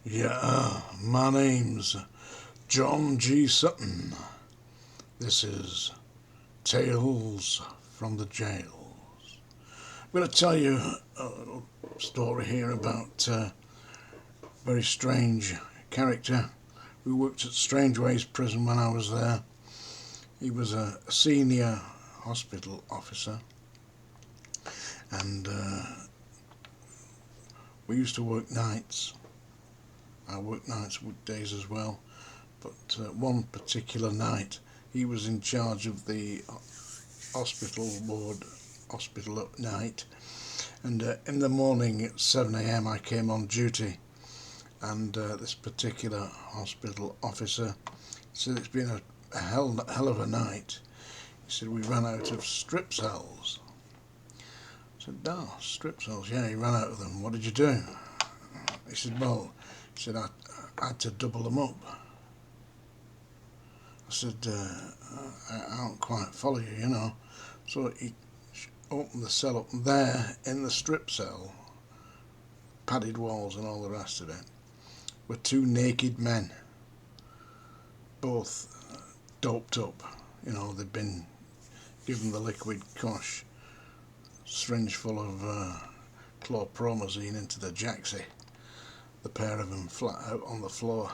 Yeah, my name's John G. Sutton. This is Tales from the Jails. I'm going to tell you a little story here about a very strange character who worked at Strangeways prison when I was there. He was a senior hospital officer, and we used to work nights. I worked nights, weekdays as well. But one particular night, he was in charge of the hospital ward, hospital at night. And in the morning at 7 a.m. I came on duty, and this particular hospital officer said it's been a hell of a night. He said we ran out of strip cells. I said, no, strip cells, yeah, you ran out of them. What did you do? He said, well, I had to double them up. I said, I don't quite follow you. So he opened the cell up there in the strip cell, padded walls and all the rest of it, were two naked men, both doped up. They'd been given the liquid cosh, syringe full of chlorpromazine into the jacksie, the pair of them flat out on the floor.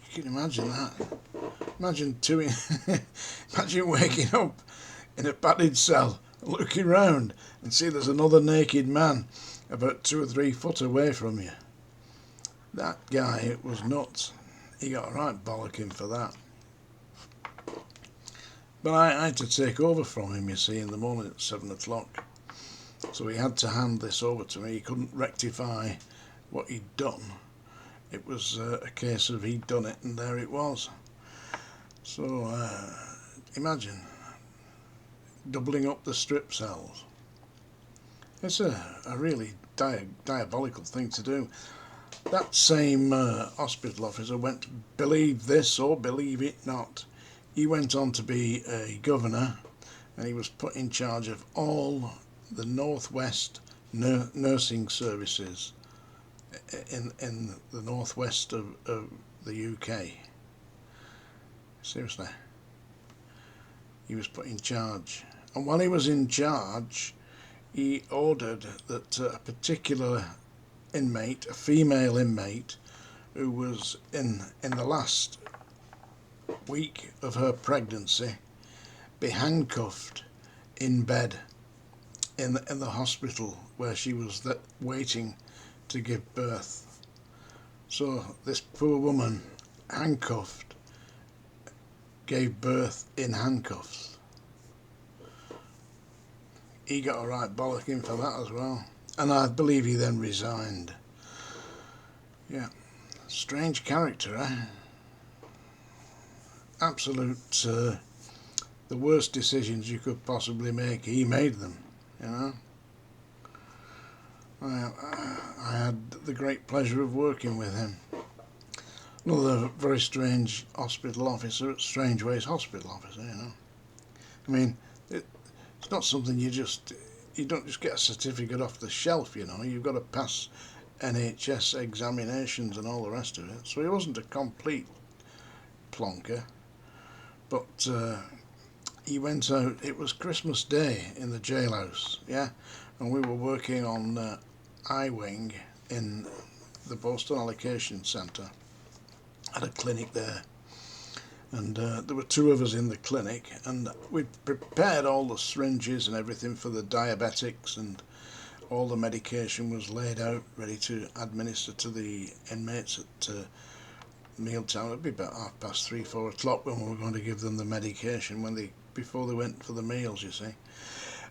You can imagine that. Imagine waking up in a padded cell, looking round and see there's another naked man about 2 or 3 foot away from you. That guy was nuts. He got a right bollocking for that. But I had to take over from him, you see, in the morning at 7 o'clock. So he had to hand this over to me. He couldn't rectify what he'd done. It was a case of he'd done it and there it was. So imagine doubling up the strip cells. It's a really diabolical thing to do. That same hospital officer went, believe this or believe it not, he went on to be a governor, and he was put in charge of all the northwest nursing services in the northwest of the UK. Seriously, he was put in charge, and while he was in charge, he ordered that a particular inmate, a female inmate, who was in the last week of her pregnancy, be handcuffed in bed in the hospital where she was waiting to give birth. So this poor woman, handcuffed, gave birth in handcuffs. He got a right bollocking for that as well, and I believe he then resigned. Yeah, strange character, eh? Absolute, the worst decisions you could possibly make, he made them, I had the great pleasure of working with him. Another very strange hospital officer at Strangeways hospital officer, I mean, it's not something you don't just get a certificate off the shelf, You've got to pass NHS examinations and all the rest of it. So he wasn't a complete plonker, but he went out. It was Christmas Day in the jailhouse, yeah, and we were working on I-Wing in the Postal Allocation Centre. Had a clinic there, and there were 2 of us in the clinic, and we prepared all the syringes and everything for the diabetics, and all the medication was laid out ready to administer to the inmates at mealtime. It'd be about 3:30, 4 o'clock when we were going to give them the medication before they went for the meals, you see.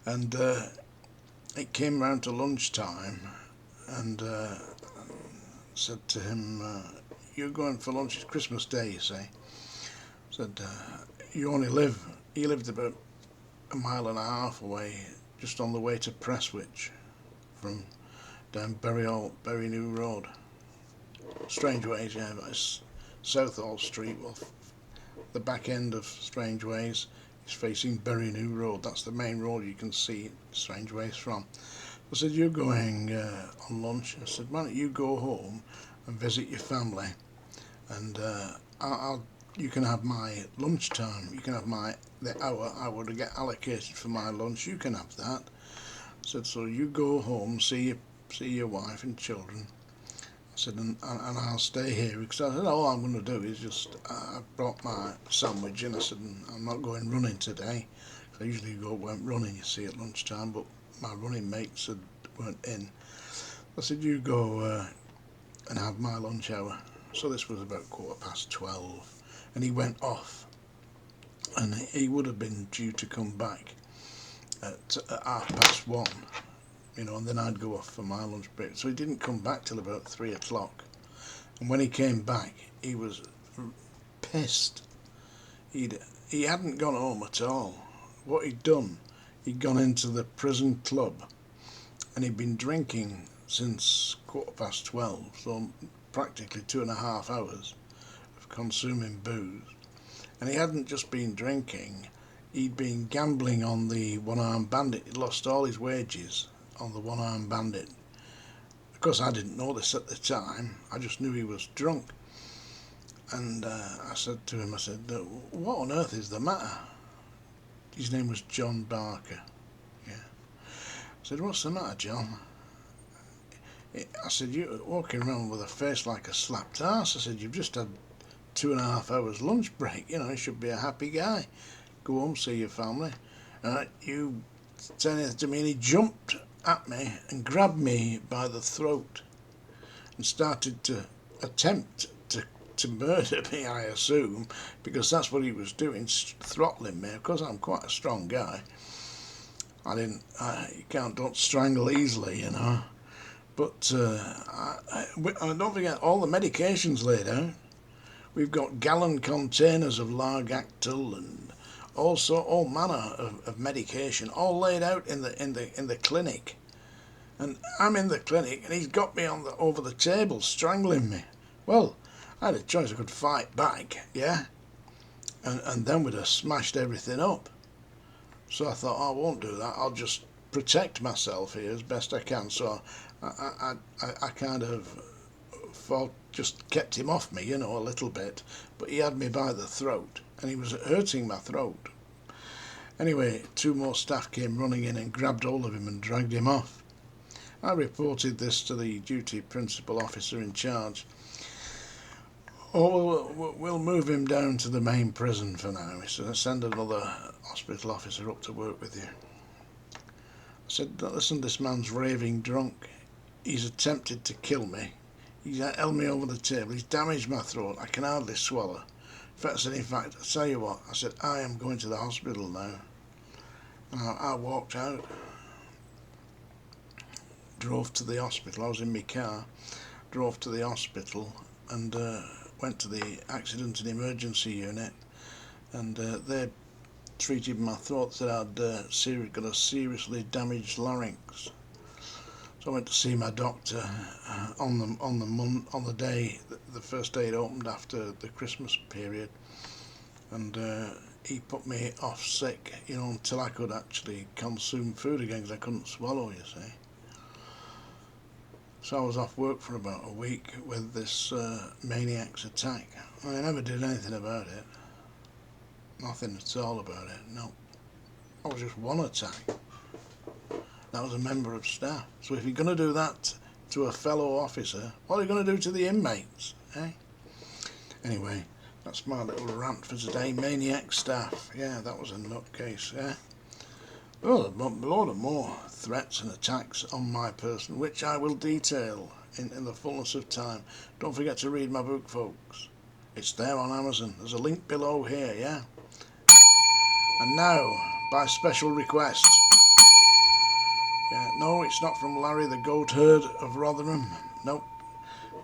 And it came round to lunchtime, and said to him, you're going for lunch, it's Christmas Day, you see. Said, he lived about 1.5 miles away, just on the way to Prestwich, from down Bury New Road. Strangeways, yeah, but it's Southall Street. Well, the back end of Strangeways is facing Bury New Road. That's the main road you can see Strangeways from. I said, you're going on lunch? I said, why don't you go home and visit your family, and you can have my lunchtime. You can have the hour I would get allocated for my lunch. You can have that. I said, so you go home, see your wife and children. I said, and I'll stay here, because I said, all I'm going to do is just, I brought my sandwich, and I said, I'm not going running today. I usually went running, you see, at lunchtime, but my running mates weren't in. I said, you go and have my lunch hour. So this was about 12:15, and he went off, and he would have been due to come back at 1:30, and then I'd go off for my lunch break. So he didn't come back till about 3 o'clock, and when he came back, he was pissed. He hadn't gone home at all. What he'd done, he'd gone into the prison club, and he'd been drinking since 12:15, so practically 2.5 hours of consuming booze. And he hadn't just been drinking, he'd been gambling on the one-armed bandit. He'd lost all his wages on the one-armed bandit. Of course, I didn't know this at the time, I just knew he was drunk. And I said to him, what on earth is the matter? His name was John Barker. Yeah. I said, what's the matter, John? I said, you're walking around with a face like a slapped arse. I said, you've just had 2.5 hours lunch break. You should be a happy guy. Go home, see your family. You said anything to me, and he jumped at me and grabbed me by the throat and started to attempt to murder me, I assume, because that's what he was doing, throttling me. Of course, I'm quite a strong guy. Don't strangle easily, But don't forget, all the medication's laid out. We've got gallon containers of Largactil and all manner of medication, all laid out in the clinic. And I'm in the clinic, and he's got me over the table, strangling me. Well, I had a choice. I could fight back, yeah, and then we'd have smashed everything up. So I thought, I won't do that. I'll just protect myself here as best I can. So I kind of just kept him off me, a little bit. But he had me by the throat, and he was hurting my throat. Anyway, 2 more staff came running in and grabbed hold of him and dragged him off. I reported this to the duty principal officer in charge. We'll move him down to the main prison for now. He said, send another hospital officer up to work with you. I said, listen, this man's raving drunk. He's attempted to kill me. He's held me over the table. He's damaged my throat. I can hardly swallow. I said, in fact, I'll tell you what. I said, I am going to the hospital now. And I walked out, drove to the hospital. I was in my car, drove to the hospital, and went to the accident and emergency unit, and they treated my throat. Said I'd got a seriously damaged larynx. So I went to see my doctor on the day, the first day it opened after the Christmas period, and he put me off sick, until I could actually consume food again, because I couldn't swallow, you see. So I was off work for about a week with this maniac's attack. I never did anything about it. Nothing at all about it, no. That was just one attack. That was a member of staff. So if you're going to do that to a fellow officer, what are you going to do to the inmates, eh? Anyway, that's my little rant for today. Maniac staff. Yeah, that was a nutcase, yeah. Oh, a load of more threats and attacks on my person, which I will detail in the fullness of time. Don't forget to read my book, folks. It's there on Amazon. There's a link below here, yeah? And now, by special request, no, it's not from Larry the Goat Herd of Rotherham. Nope.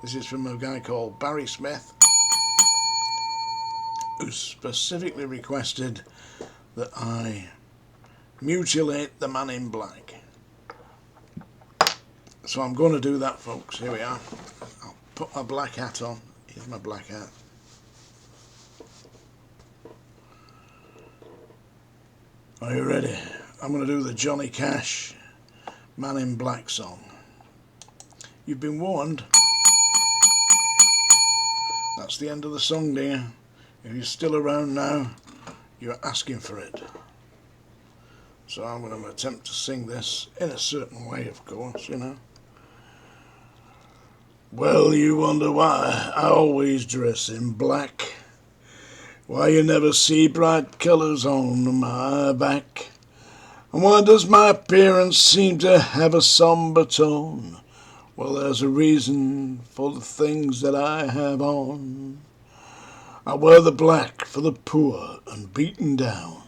This is from a guy called Barry Smith, who specifically requested that I mutilate the man in black. So I'm going to do that, folks. Here we are. I'll put my black hat on. Here's my black hat. Are you ready? I'm going to do the Johnny Cash Man in Black song. You've been warned. That's the end of the song, dear. If you're still around now, you're asking for it. So I'm going to attempt to sing this in a certain way, of course, you know. Well, you wonder why I always dress in black, why you never see bright colours on my back, and why does my appearance seem to have a sombre tone? Well, there's a reason for the things that I have on. I wear the black for the poor and beaten down,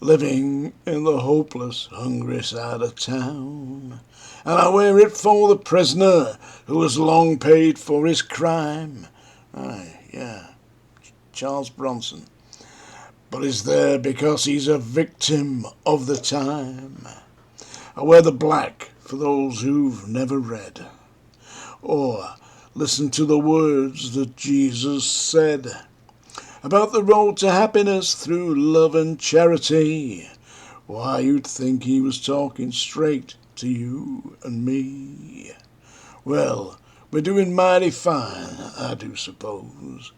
living in the hopeless, hungry side of town. And I wear it for the prisoner who has long paid for his crime. Aye, yeah, Charles Bronson. But he's there because he's a victim of the time. I wear the black for those who've never read or listened to the words that Jesus said about the road to happiness through love and charity. Why, you'd think he was talking straight to you and me. Well, we're doing mighty fine, I do suppose,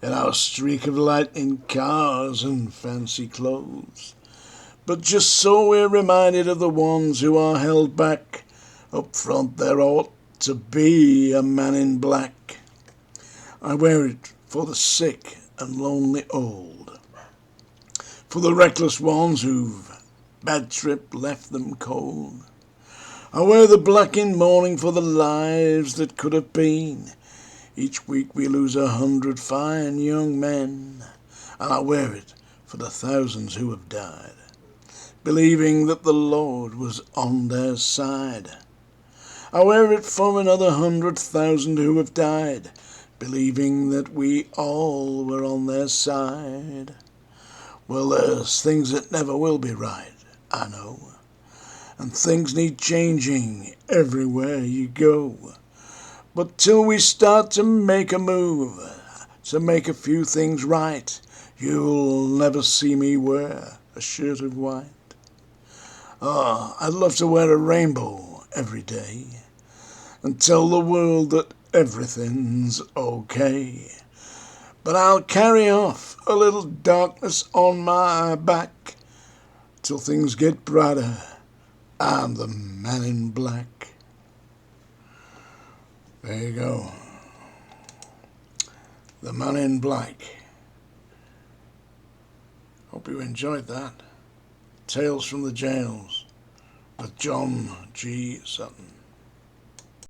in our streak of light in cars and fancy clothes. But just so we're reminded of the ones who are held back, up front there ought to be a man in black. I wear it for the sick and lonely old, for the reckless ones who've bad trip left them cold. I wear the black in mourning for the lives that could have been. Each week we lose 100 fine young men, and I wear it for the thousands who have died, believing that the Lord was on their side. I wear it for another 100,000 who have died, believing that we all were on their side. Well, there's things that never will be right, I know, and things need changing everywhere you go. But till we start to make a move, to make a few things right, you'll never see me wear a shirt of white. Oh, I'd love to wear a rainbow every day and tell the world that everything's okay. But I'll carry off a little darkness on my back till things get brighter. I'm the man in black. There you go. The Man in Black. Hope you enjoyed that. Tales from the Jails with John G. Sutton.